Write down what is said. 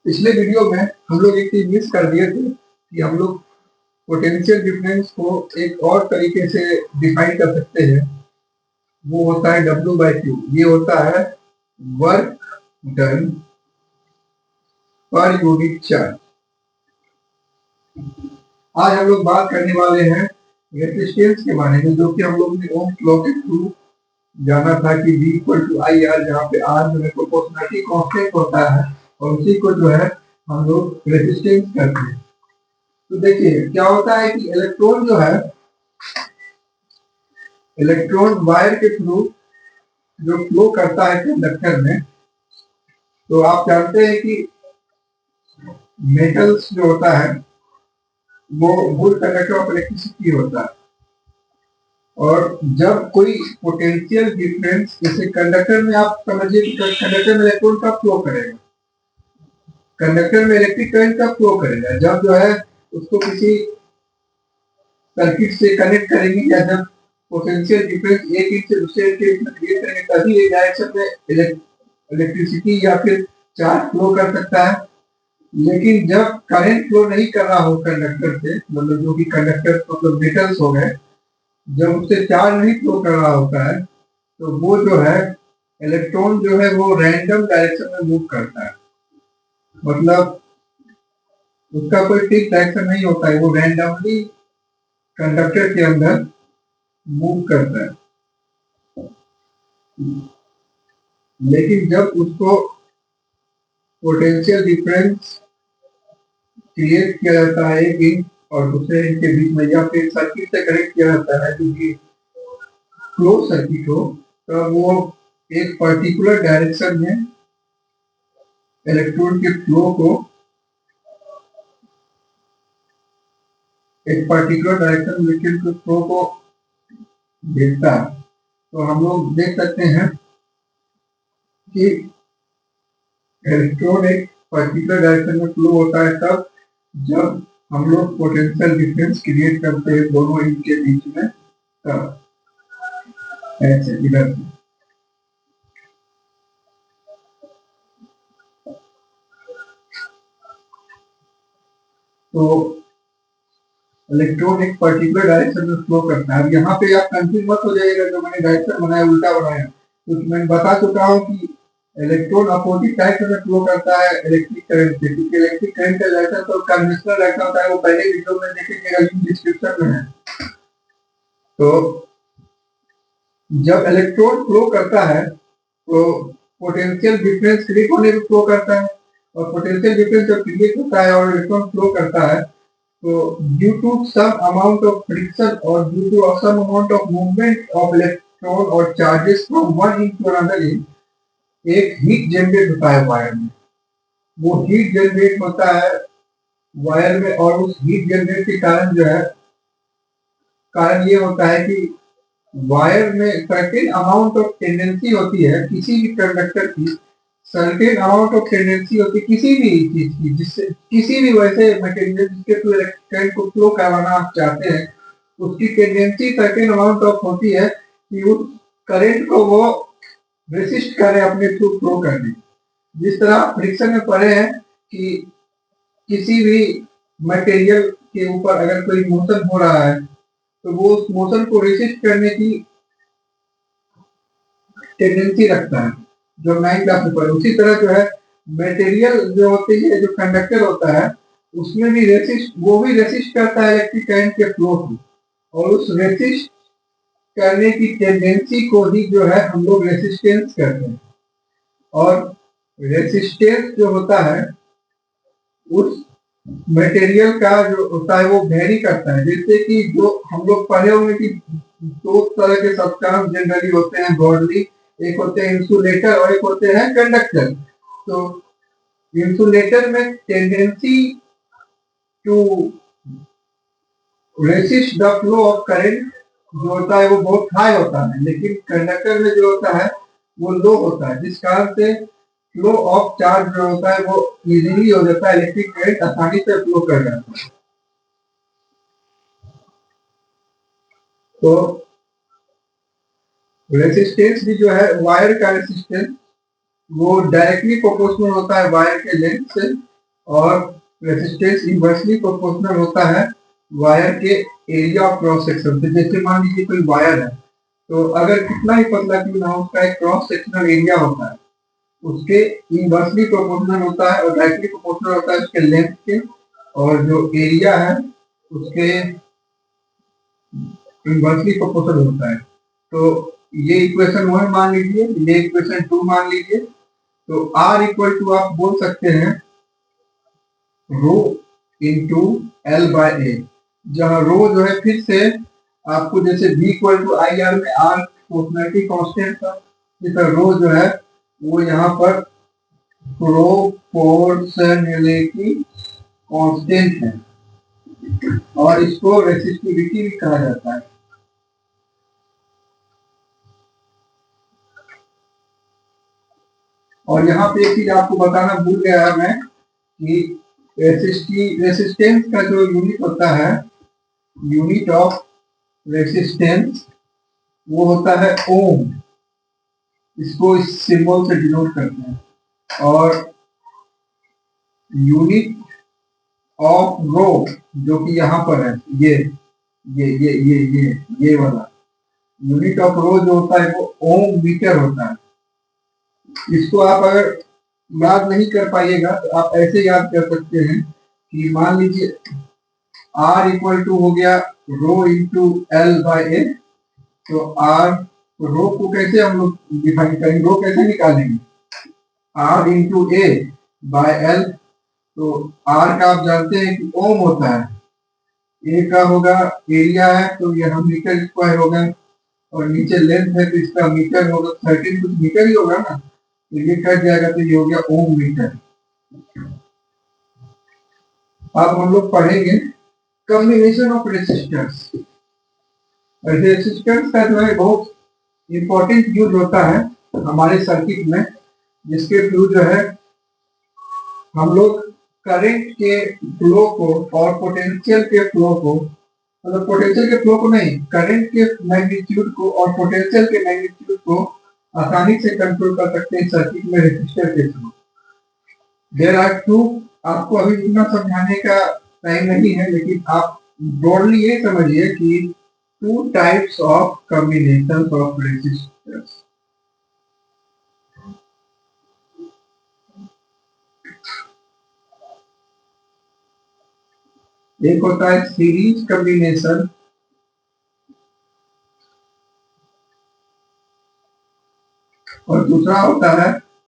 पिछले वीडियो में हम लोग एक चीज मिस कर दिए थे कि हम लोग पोटेंशियल डिफरेंस को एक और तरीके से डिफाइन कर सकते हैं। वो होता है W/Q। ये होता है work done per unit charge. आज हम लोग बात करने वाले हैं रेजिस्टेंस के बारे में, जो कि हम लोग ने ओम्स लॉ के थ्रू जाना था कि V = IR, जहाँ पे R जो है प्रोपोर्शनलिटी कांस्टेंट होता है और उसी को जो है हम लोग रेजिस्टेंस करते हैं। तो देखिए क्या होता है कि इलेक्ट्रॉन जो है, इलेक्ट्रॉन वायर के थ्रू जो फ्लो करता है कंडक्टर में, तो आप जानते हैं कि मेटल्स जो होता है वो गुड कंडक्टर ऑफ इलेक्ट्रिसिटी होता है। और जब कोई पोटेंशियल डिफरेंस, जैसे कंडक्टर में आप समझिए कि कंडक्टर में इलेक्ट्रॉन का फ्लो करेगा, कंडक्टर में इलेक्ट्रिक करंट का फ्लो करेगा, जब जो है उसको किसी सर्किट से कनेक्ट करेंगे या जब पोटेंशियल डिफरेंस एक इंच से दूसरे इंच के बीच में क्रिएट करेंगे, तभी एक डायरेक्शन में इलेक्ट्रिसिटी या फिर चार्ज फ्लो कर सकता है। लेकिन जब करंट फ्लो नहीं कर रहा हो कंडक्टर से, मतलब जो कि कंडक्टर मतलब मेटल्स हो गए, जब उससे चार्ज नहीं फ्लो कर रहा होता है, तो वो जो है इलेक्ट्रॉन जो है वो रैंडम डायरेक्शन में मूव करता है। मतलब उसका कोई फिक्स डायरेक्शन नहीं होता है, वो रैंडमली कंडक्टर के अंदर मूव करता है। लेकिन जब उसको पोटेंशियल डिफरेंस क्रिएट किया जाता है एक इंच और दूसरे इंच के बीच में, या फिर सर्किट से कनेक्ट किया जाता है क्योंकि क्लोज सर्किट हो, तब वो एक पर्टिकुलर डायरेक्शन में इलेक्ट्रॉन के फ्लो को, एक पर्टिकुलर डायरेक्शन में इलेक्ट्रॉन के फ्लो को देखता है। तो हम लोग देख सकते हैं कि इलेक्ट्रॉन एक पर्टिकुलर डायरेक्शन में फ्लो होता है तब जब हम लोग पोटेंशियल डिफरेंस क्रिएट करते हैं दोनों इंच के बीच में, तब ऐसे इधर से। तो इलेक्ट्रॉन एक पर्टिकुलर डायरेक्शन में फ्लो करता है। अब यहाँ पे आप कंफ्यूज मत हो जाइएगा, जो मैंने डायरेक्शन बनाया उल्टा बनाया, क्योंकि मैंने बता चुका हूँ कि इलेक्ट्रॉन अपोजिट डायरेक्शन में फ्लो करता है इलेक्ट्रिक करंट से, क्योंकि इलेक्ट्रिक करंट का डायरेक्शन तो कन्वेंशनल डायरेक्शन होता है, वो पहले वीडियो में देखेंगे, लिंक डिस्क्रिप्शन में है। तो जब इलेक्ट्रॉन फ्लो करता है तो पोटेंशियल डिफरेंस क्रिएट होने में फ्लो करता है, और पोटेंशियल डिफरेंस जब क्रिएट होता है और इलेक्ट्रॉन फ्लो करता है, तो due to some amount of friction और due to some amount of movement of electron और charges from one inch to another inch, एक हीट जनरेट होता है वायर में। वो हीट जनरेट होता है वायर में, और उस हीट जनरेट के कारण जो है, कारण ये होता है कि वायर में सर्टेन अमाउंट ऑफ टेंडेंसी होती है किसी भी कंडक्टर की, सर्टेन अमाउंट ऑफ टेंडेंसी होती है किसी भी चीज की, जिससे किसी भी वैसे मटेरियल जिसके थ्रू करंट को फ्लो करवाना आप चाहते हैं, उसकी टेंडेंसी सर्टेन अमाउंट ऑफ होती है कि उस करंट को वो रेसिस्ट करे अपने थ्रू फ्लो करने। जिस तरह फ्रिक्शन में पढ़े हैं कि किसी भी मटेरियल के ऊपर अगर कोई मोशन हो रहा है, तो वो उस मोशन को रेसिस्ट करने की टेंडेंसी रखता है, जो 9 क्लास में पढ़े। उसी तरह जो है मटेरियल जो होती है, जो कंडक्टर होता है, उसमें भी वो भी रेसिस्ट करता है इलेक्ट्रिक करंट के फ्लो को, और उस रेसिस्ट करने की टेंडेंसी को ही जो है हम लोग रेसिस्टेंस कहते हैं। और रेसिस्टेंस जो होता है उस मटेरियल का जो होता है वो वेरी करता है। जैसे कि जो हम लोग पढ़े होंगे कि दो तरह के सब्सटेंस जनरली होते हैं ब्रॉडली, एक होते हैं इंसुलेटर और एक होते हैं कंडक्टर। तो इंसुलेटर में tendency to resist the flow of current जो होता है वो बहुत हाई होता है, लेकिन कंडक्टर में जो होता है वो लो होता है, जिस कारण से फ्लो ऑफ चार्ज जो होता है वो इजीली हो जाता है, इलेक्ट्रिक करंट आसानी से फ्लो कर जाता है। तो रेसिस्टेंस भी जो है, वायर का रेसिस्टेंस वो डायरेक्टली प्रोपोर्शनल होता है वायर के लेंथ से, और रेजिस्टेंस इनवर्सली प्रोपोर्शनल होता है वायर के एरिया ऑफ क्रॉस सेक्शन से। जैसे मान लीजिए कोई वायर है, तो अगर कितना ही पतला क्यों ना हो, उसका एक क्रॉस सेक्शनल एरिया होता है, उसके इनवर्सली प्रोपोर्शनल होता है और डायरेक्टली प्रोपोर्शनल होता है उसके लेंथ के, और जो एरिया है उसके इनवर्सली प्रोपोर्शनल होता है। तो ये इक्वेशन 1 मान लीजिए, ये इक्वेशन 2 मान लीजिए। तो R इक्वल टू आप बोल सकते हैं rho into L by A, जहाँ रो जो है फिर से आपको जैसे V equal to I R में R प्रोपोर्शनलिटी कांस्टेंट था, इस तरह रो जो है वो यहाँ पर प्रोपोर्शनलिटी कांस्टेंट है और इसको रेसिस्टिविटी भी कहा जाता है। और यहाँ पे एक चीज आपको बताना भूल गया है मैं कि रेसिस्टेंस का जो यूनिट होता है, यूनिट ऑफ रेसिस्टेंस, वो होता है ओम। इसको इस सिंबल से डिनोट करते हैं। और यूनिट ऑफ रो जो कि यहाँ पर है, ये वाला यूनिट ऑफ रो जो होता है वो ओम मीटर होता है। इसको आप अगर याद नहीं कर पाइएगा तो आप ऐसे याद कर सकते हैं कि मान लीजिए R इक्वल टू हो गया रो इंटू एल बाय ए। तो R, रो को कैसे हम लोग डिफाइन करेंगे, रो कैसे निकालेंगे, R into A by L. तो R का आप जानते हैं कि ओम होता है, ए का होगा एरिया है तो यह मीटर स्क्वायर होगा, और नीचे लेंथ है तो इसका मीटर होगा, 13 कुछ मीटर ही होगा ना, तो ये कट जाएगा तो ये हो गया ओम मीटर। अब हम लोग पढ़ेंगे कॉम्बिनेशन ऑफ रेसिस्टर्स। रेसिस्टर्स का जो है बहुत इंपॉर्टेंट यूज होता है हमारे सर्किट में, जिसके थ्रू जो है हम लोग करंट के फ्लो को और पोटेंशियल के फ्लो को, मतलब पोटेंशियल के फ्लो को नहीं, करंट के मैग्नीट्यूड को और पोटेंशियल के मैग्नीट्यूड को आसानी से कंट्रोल कर सकते हैं सर्किट में रेसिस्टर के थ्रू। देयर आर टू, आपको अभी इतना समझाने का टाइम नहीं है, लेकिन आप ब्रॉडली ये समझिए कि two types of combination of resistors. एक होता है सीरीज कॉम्बिनेशन और दूसरा होता है